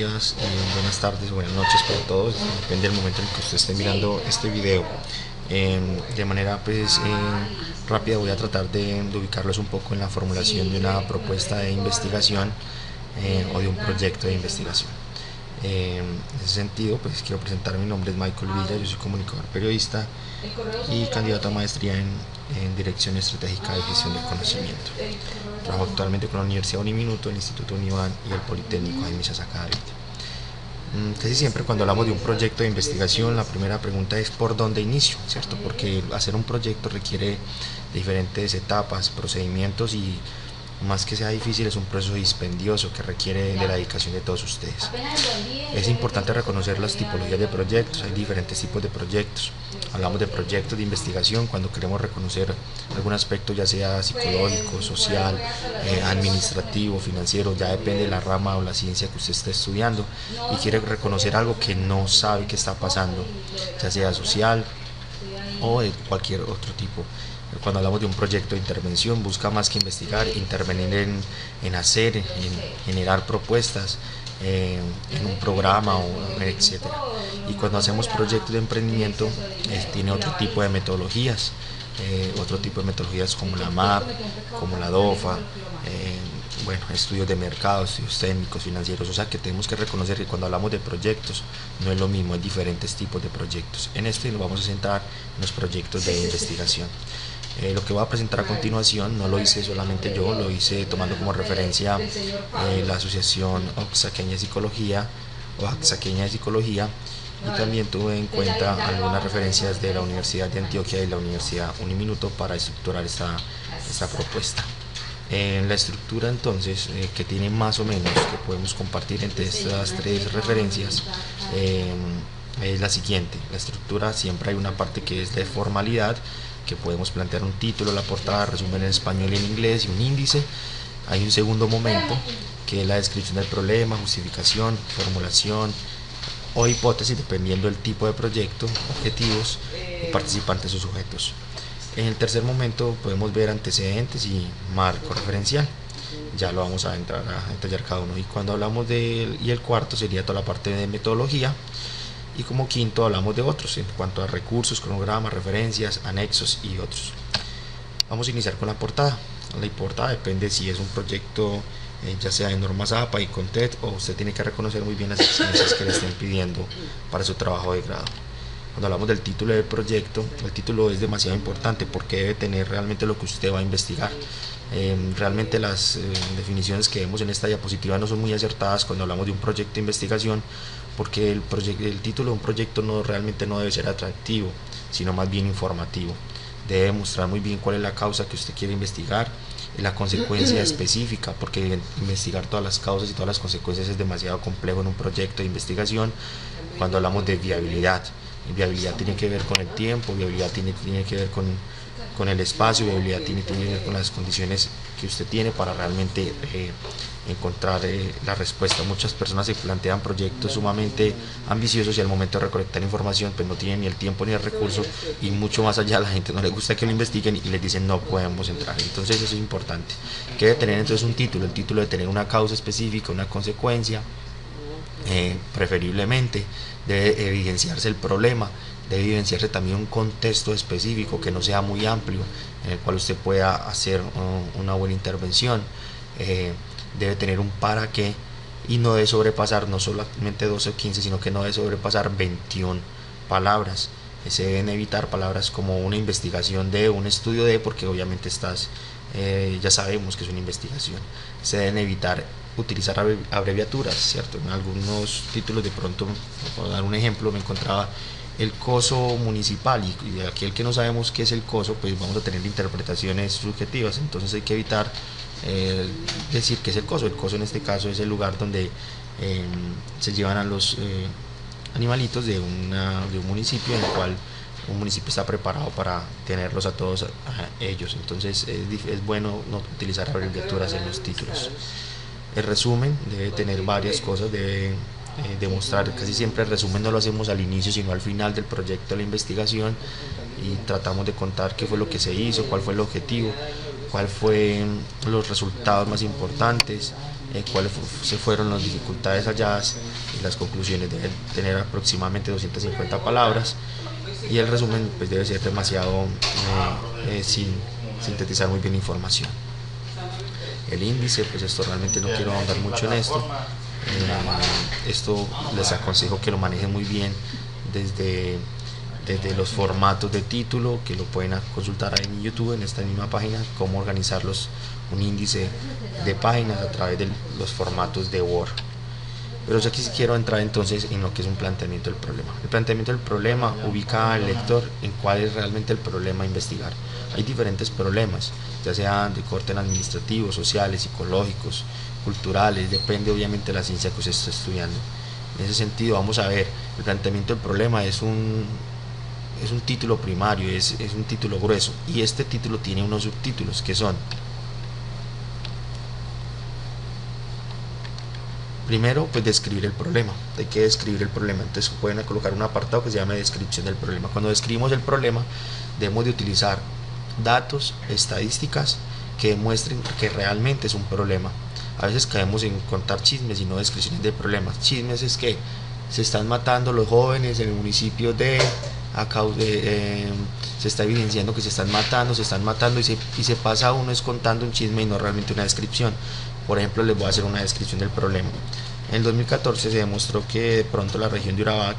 días, buenas tardes, buenas noches para todos, depende del momento en que usted esté mirando este video. De manera rápida voy a tratar de ubicarlos un poco en la formulación de una propuesta de investigación o de un proyecto de investigación. En ese sentido, pues quiero presentar, mi nombre es Michael Villa, yo soy comunicador periodista y candidato a maestría en Dirección Estratégica de Gestión del Conocimiento. Trabajo actualmente con la Universidad Uniminuto, el Instituto Univán y el Politécnico Jaime Sasaka de Arita. Casi siempre cuando hablamos de un proyecto de investigación, la primera pregunta es ¿por dónde inicio? ¿Cierto? Porque hacer un proyecto requiere diferentes etapas, procedimientos y más que sea difícil, es un proceso dispendioso que requiere de la dedicación de todos ustedes. Es importante reconocer las tipologías de proyectos, hay diferentes tipos de proyectos. Hablamos de proyectos de investigación cuando queremos reconocer algún aspecto, ya sea psicológico, social, administrativo, financiero, ya depende de la rama o la ciencia que usted esté estudiando y quiere reconocer algo que no sabe que está pasando, ya sea social o de cualquier otro tipo. Cuando hablamos de un proyecto de intervención, busca más que investigar, intervenir en hacer, en generar propuestas, en un programa, etc. Y cuando hacemos proyectos de emprendimiento, tiene otro tipo de metodologías, como la MAP, como la DOFA, estudios de mercado, estudios técnicos, financieros. O sea que tenemos que reconocer que cuando hablamos de proyectos no es lo mismo, hay diferentes tipos de proyectos. En este nos vamos a centrar en los proyectos de investigación. Lo que voy a presentar a continuación no lo hice solamente yo, lo hice tomando como referencia la Asociación Oaxaqueña de Psicología y también tuve en cuenta algunas referencias de la Universidad de Antioquia y la Universidad Uniminuto para estructurar esta propuesta. La estructura entonces que tiene más o menos, que podemos compartir entre estas tres referencias, es la siguiente. La estructura, siempre hay una parte que es de formalidad, que podemos plantear un título, la portada, resumen en español y en inglés y un índice. Hay un segundo momento que es la descripción del problema, justificación, formulación o hipótesis dependiendo del tipo de proyecto, objetivos, participantes o sujetos. En el tercer momento podemos ver antecedentes y marco referencial. Ya lo vamos a entrar a detallar cada uno. Y cuando hablamos y el cuarto sería toda la parte de metodología. Y como quinto hablamos de otros en cuanto a recursos, cronogramas, referencias, anexos y otros. Vamos a iniciar con la portada. La portada depende si es un proyecto ya sea de normas APA y CONTET, o usted tiene que reconocer muy bien las exigencias que le estén pidiendo para su trabajo de grado. Cuando hablamos del título del proyecto, el título es demasiado importante porque debe tener realmente lo que usted va a investigar. Realmente las definiciones que vemos en esta diapositiva no son muy acertadas cuando hablamos de un proyecto de investigación, porque el título de un proyecto realmente no debe ser atractivo, sino más bien informativo. Debe mostrar muy bien cuál es la causa que usted quiere investigar, la consecuencia específica, porque investigar todas las causas y todas las consecuencias es demasiado complejo en un proyecto de investigación. Cuando hablamos de viabilidad, viabilidad tiene que ver con el tiempo, viabilidad tiene que ver con el espacio, viabilidad tiene que ver con las condiciones que usted tiene para realmente encontrar la respuesta. Muchas personas se plantean proyectos sumamente ambiciosos y al momento de recolectar información pues no tienen ni el tiempo ni el recurso, y mucho más allá, a la gente no le gusta que lo investiguen y les dicen no podemos entrar. Entonces eso es importante, que debe tener entonces un título. El título debe tener una causa específica, una consecuencia, preferiblemente debe evidenciarse el problema, debe evidenciarse también un contexto específico que no sea muy amplio, en el cual usted pueda hacer una buena intervención. Debe tener un para qué y no debe sobrepasar no solamente 12 o 15, sino que no debe sobrepasar 21 palabras. Se deben evitar palabras como una investigación de, un estudio de, porque obviamente ya sabemos que es una investigación. Se deben evitar utilizar abreviaturas, ¿cierto? En algunos títulos, de pronto, por dar un ejemplo, me encontraba el coso municipal, y aquí el que no sabemos qué es el coso, pues vamos a tener interpretaciones subjetivas. Entonces hay que evitar decir que es el coso. El coso en este caso es el lugar donde se llevan a los animalitos de un municipio, en el cual un municipio está preparado para tenerlos a todos ellos. Entonces es bueno no utilizar abreviaturas en los títulos. El resumen debe tener varias cosas, debe demostrar. Casi siempre el resumen no lo hacemos al inicio sino al final del proyecto de la investigación, y tratamos de contar qué fue lo que se hizo, cuál fue el objetivo, cuál fueron los resultados más importantes, se fueron las dificultades halladas y las conclusiones deben tener aproximadamente 250 palabras y el resumen pues debe ser demasiado sin sintetizar muy bien la información. El índice, pues esto realmente no quiero ahondar mucho en esto. Esto les aconsejo que lo manejen muy bien desde los formatos de título, que lo pueden consultar ahí en YouTube, en esta misma página, cómo organizar un índice de páginas a través de los formatos de Word. Pero yo aquí sí quiero entrar entonces en lo que es un planteamiento del problema. El planteamiento del problema ubica al lector en cuál es realmente el problema a investigar. Hay diferentes problemas, ya sean de corte administrativo, sociales, psicológicos, culturales, depende obviamente de la ciencia que usted está estudiando. En ese sentido, vamos a ver, el planteamiento del problema es un título primario, es un título grueso, y este título tiene unos subtítulos que son: primero, pues describir el problema. Hay que describir el problema, entonces pueden colocar un apartado que se llama descripción del problema. Cuando describimos el problema, debemos de utilizar datos, estadísticas que demuestren que realmente es un problema. A veces caemos en contar chismes y no descripciones de problemas. Chismes es que se están matando los jóvenes en el municipio de se está evidenciando que se están matando y se pasa uno es contando un chisme y no realmente una descripción. Por ejemplo, les voy a hacer una descripción del problema. En el 2014 se demostró que de pronto la región de Urabá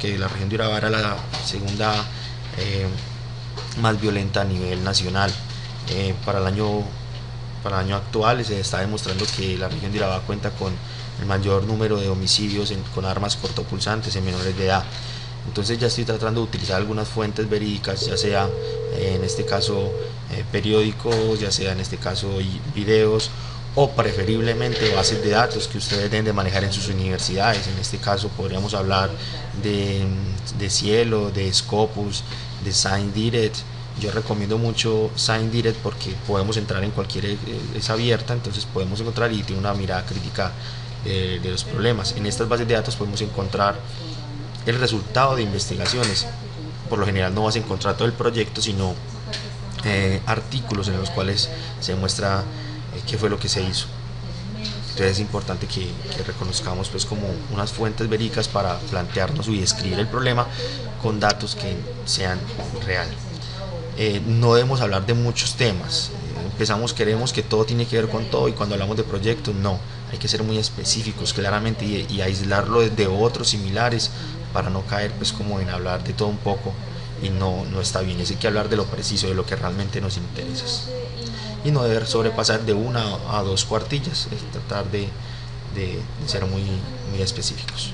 era la segunda más violenta a nivel nacional. Para el año actual se está demostrando que la región de Urabá cuenta con el mayor número de homicidios con armas cortopulsantes en menores de edad. Entonces ya estoy tratando de utilizar algunas fuentes verídicas, ya sea en este caso periódicos, ya sea en este caso videos, o preferiblemente bases de datos que ustedes deben de manejar en sus universidades. En este caso podríamos hablar de Cielo, de Scopus, de ScienceDirect. Yo recomiendo mucho ScienceDirect porque podemos entrar en cualquier, es abierta, entonces podemos encontrar y tiene una mirada crítica de los problemas. En estas bases de datos podemos encontrar el resultado de investigaciones. Por lo general no vas a encontrar todo el proyecto, sino artículos en los cuales se muestra qué fue lo que se hizo. Entonces es importante que reconozcamos pues como unas fuentes verídicas para plantearnos y describir el problema con datos que sean reales. No debemos hablar de muchos temas. Queremos que todo tiene que ver con todo, y cuando hablamos de proyectos no, hay que ser muy específicos claramente y aislarlo de otros similares para no caer pues como en hablar de todo un poco, y no está bien. Hay que hablar de lo preciso, de lo que realmente nos interesa, y no deber sobrepasar de 1 a 2 cuartillas, es tratar de ser muy específicos.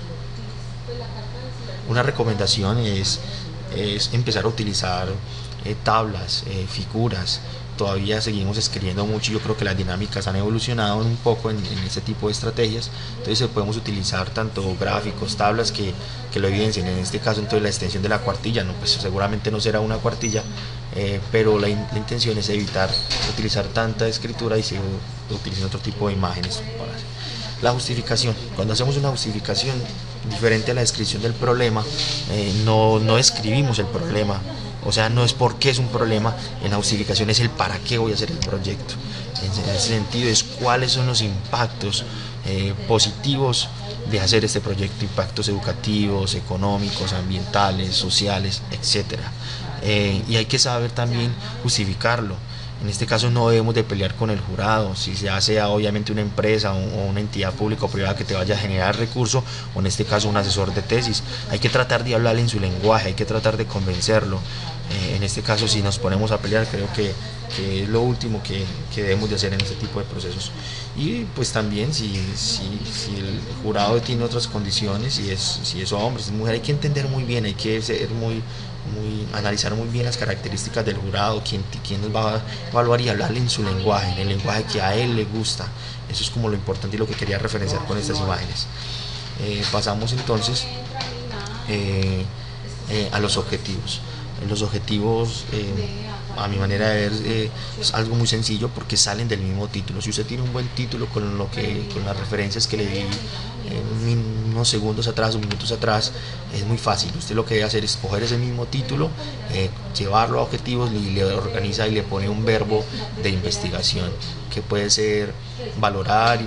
Una recomendación es empezar a utilizar tablas, figuras. Todavía seguimos escribiendo mucho, yo creo que las dinámicas han evolucionado un poco en este tipo de estrategias, entonces podemos utilizar tanto gráficos, tablas que lo evidencien. En este caso entonces la extensión de la cuartilla, no, pues seguramente no será una cuartilla, pero la intención es evitar utilizar tanta escritura y se utilicen otro tipo de imágenes. La justificación, cuando hacemos una justificación diferente a la descripción del problema, no escribimos el problema. O sea, no es por qué es un problema, en la justificación es el para qué voy a hacer el proyecto. En ese sentido es cuáles son los impactos positivos de hacer este proyecto, impactos educativos, económicos, ambientales, sociales, etc. Y hay que saber también justificarlo. En este caso no debemos de pelear con el jurado, si ya sea obviamente una empresa o una entidad pública o privada que te vaya a generar recursos, o en este caso un asesor de tesis. Hay que tratar de hablarle en su lenguaje, hay que tratar de convencerlo. En este caso, si nos ponemos a pelear, creo que es lo último que debemos de hacer en este tipo de procesos. Y pues también si el jurado tiene otras condiciones, si es hombre, si es mujer, hay que entender muy bien, hay que ser analizar muy bien las características del jurado, quién nos va a evaluar, y hablarle en su lenguaje, en el lenguaje que a él le gusta. Eso es como lo importante y lo que quería referenciar con estas imágenes. Pasamos entonces a los objetivos. Los objetivos a mi manera de ver, es algo muy sencillo porque salen del mismo título. Si usted tiene un buen título con con las referencias que le di unos segundos atrás o minutos atrás, es muy fácil. Usted lo que debe hacer es coger ese mismo título, llevarlo a objetivos y le organiza y le pone un verbo de investigación que puede ser valorar,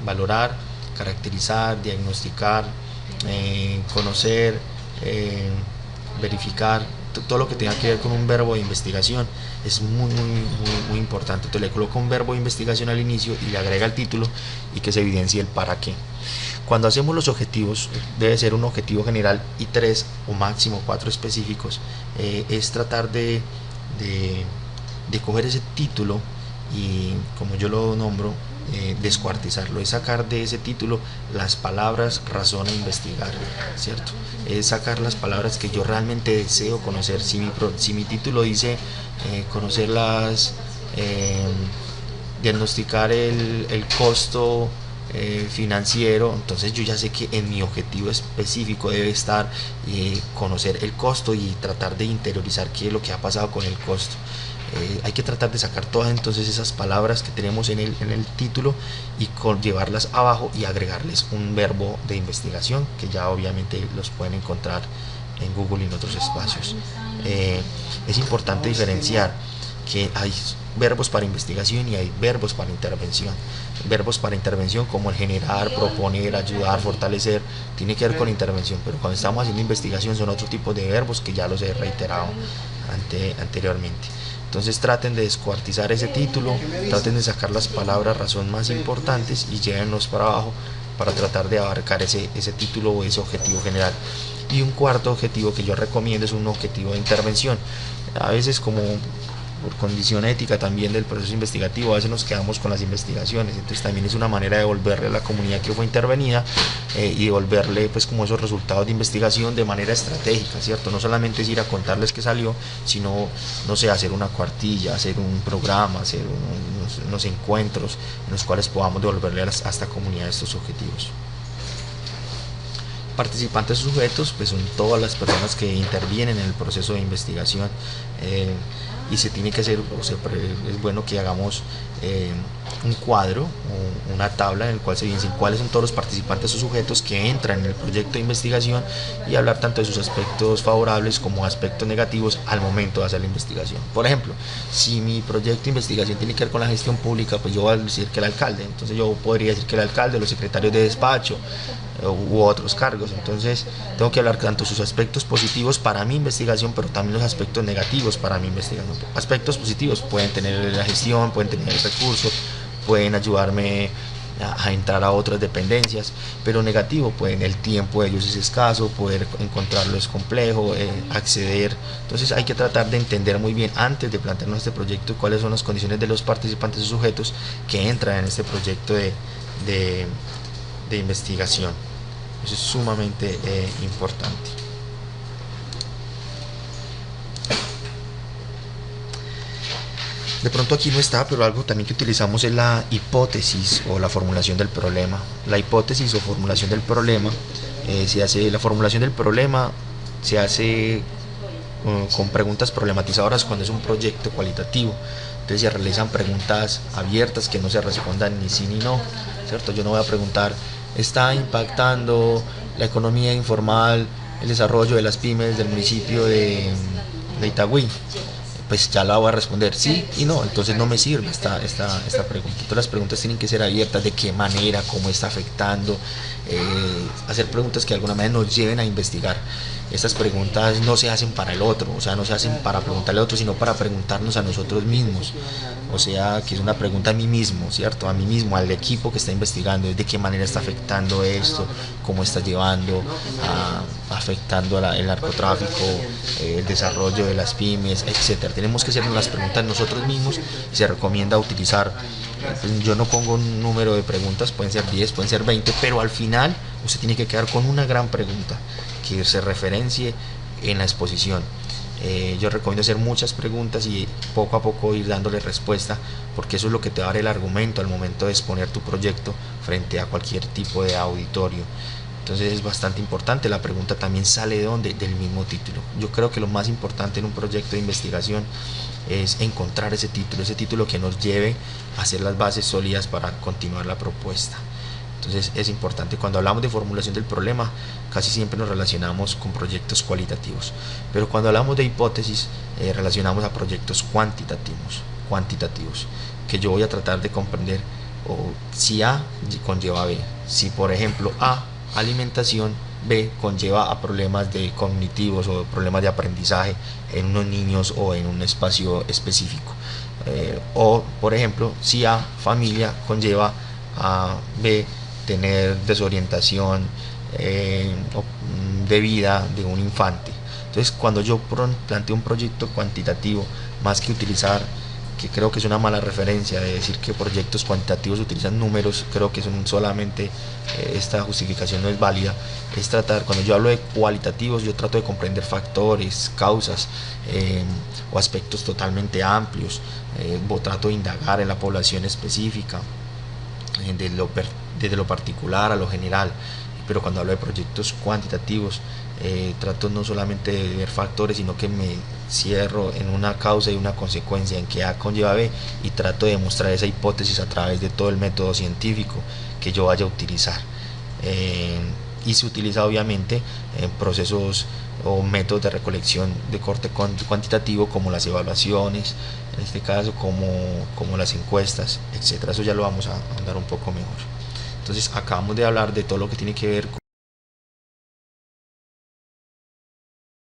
valorar, caracterizar, diagnosticar, conocer, verificar. Todo lo que tenga que ver con un verbo de investigación es muy importante. Entonces le coloca un verbo de investigación al inicio y le agrega el título y que se evidencie el para qué. Cuando hacemos los objetivos, debe ser un objetivo general y 3 o máximo 4 específicos. Es tratar de coger ese título y, como yo lo nombro, descuartizarlo, es sacar de ese título las palabras razón e investigar, ¿cierto? Es sacar las palabras que yo realmente deseo conocer. Si mi título dice conocer diagnosticar el costo financiero, entonces yo ya sé que en mi objetivo específico debe estar conocer el costo y tratar de interiorizar qué es lo que ha pasado con el costo. Hay que tratar de sacar todas entonces esas palabras que tenemos en el título y llevarlas abajo y agregarles un verbo de investigación que ya obviamente los pueden encontrar en Google y en otros espacios. Es importante diferenciar que hay verbos para investigación y hay verbos para intervención. Verbos para intervención como el generar, proponer, ayudar, fortalecer, tiene que ver con intervención, pero cuando estamos haciendo investigación son otro tipo de verbos que ya los he reiterado anteriormente. Entonces traten de descuartizar ese título, traten de sacar las palabras razón más importantes y llévenlos para abajo para tratar de abarcar ese título o ese objetivo general. Y un cuarto objetivo que yo recomiendo es un objetivo de intervención. A veces, como por condición ética también del proceso investigativo, a veces nos quedamos con las investigaciones, entonces también es una manera de devolverle a la comunidad que fue intervenida y devolverle pues como esos resultados de investigación de manera estratégica, ¿cierto? No solamente es ir a contarles que salió, sino, no sé, hacer una cuartilla, hacer un programa, hacer unos encuentros en los cuales podamos devolverle a esta comunidad estos objetivos. Participantes sujetos pues son todas las personas que intervienen en el proceso de investigación, y se tiene que hacer, es bueno que hagamos un cuadro o una tabla en el cual se evidencien cuáles son todos los participantes o sujetos que entran en el proyecto de investigación y hablar tanto de sus aspectos favorables como aspectos negativos al momento de hacer la investigación. Por ejemplo, si mi proyecto de investigación tiene que ver con la gestión pública, pues yo voy a decir que el alcalde, entonces yo podría decir que el alcalde, los secretarios de despacho u otros cargos. Entonces tengo que hablar tanto sus aspectos positivos para mi investigación, pero también los aspectos negativos para mi investigación. Aspectos positivos pueden tener la gestión, pueden tener el recurso, pueden ayudarme a entrar a otras dependencias, pero negativo, pueden, el tiempo de ellos es escaso, poder encontrarlo es complejo, acceder. Entonces hay que tratar de entender muy bien antes de plantearnos este proyecto cuáles son las condiciones de los participantes o sujetos que entran en este proyecto de investigación. Eso es sumamente importante. De pronto aquí no está, pero algo también que utilizamos es la hipótesis o la formulación del problema. La hipótesis o formulación del problema la formulación del problema se hace con preguntas problematizadoras cuando es un proyecto cualitativo. Entonces se realizan preguntas abiertas que no se respondan ni sí ni no, ¿cierto? Yo no voy a preguntar, ¿está impactando la economía informal el desarrollo de las pymes del municipio de Itagüí? Pues ya la voy a responder sí y no, entonces no me sirve esta pregunta. Entonces las preguntas tienen que ser abiertas, de qué manera, cómo está afectando, hacer preguntas que de alguna manera nos lleven a investigar. Estas preguntas no se hacen para el otro, o sea, no se hacen para preguntarle al otro, sino para preguntarnos a nosotros mismos. O sea, que es una pregunta a mí mismo, ¿cierto? A mí mismo, al equipo que está investigando, de qué manera está afectando esto, cómo está llevando, afectando el narcotráfico, el desarrollo de las pymes, etcétera. Tenemos que hacernos las preguntas nosotros mismos y se recomienda utilizar, yo no pongo un número de preguntas, pueden ser 10, pueden ser 20, pero al final usted tiene que quedar con una gran pregunta que se referencie en la exposición. Yo recomiendo hacer muchas preguntas y poco a poco ir dándole respuesta, porque eso es lo que te va a dar el argumento al momento de exponer tu proyecto frente a cualquier tipo de auditorio. Entonces es bastante importante. La pregunta también sale de dónde, del mismo título. Yo creo que lo más importante en un proyecto de investigación es encontrar ese título que nos lleve a hacer las bases sólidas para continuar la propuesta. Entonces es importante. Cuando hablamos de formulación del problema, casi siempre nos relacionamos con proyectos cualitativos, pero cuando hablamos de hipótesis, relacionamos a proyectos cuantitativos, que yo voy a tratar de comprender, o si A conlleva a B, si por ejemplo A, alimentación, B conlleva a problemas de cognitivos o problemas de aprendizaje en unos niños o en un espacio específico, o por ejemplo si A, familia, conlleva a B, tener desorientación de vida de un infante. Entonces cuando yo planteo un proyecto cuantitativo, más que utilizar, que creo que es una mala referencia de decir que proyectos cuantitativos utilizan números, creo que son solamente, esta justificación no es válida. Es tratar, cuando yo hablo de cualitativos, yo trato de comprender factores, causas, o aspectos totalmente amplios, trato de indagar en la población específica, desde lo particular a lo general. Pero cuando hablo de proyectos cuantitativos, trato no solamente de ver factores, sino que me cierro en una causa y una consecuencia, en que A conlleva B, y trato de demostrar esa hipótesis a través de todo el método científico que yo vaya a utilizar. Y se utiliza obviamente en procesos o métodos de recolección de corte cuantitativo, como las evaluaciones, en este caso como las encuestas, etcétera. Eso ya lo vamos a andar un poco mejor. Entonces acabamos de hablar de todo lo que tiene que ver con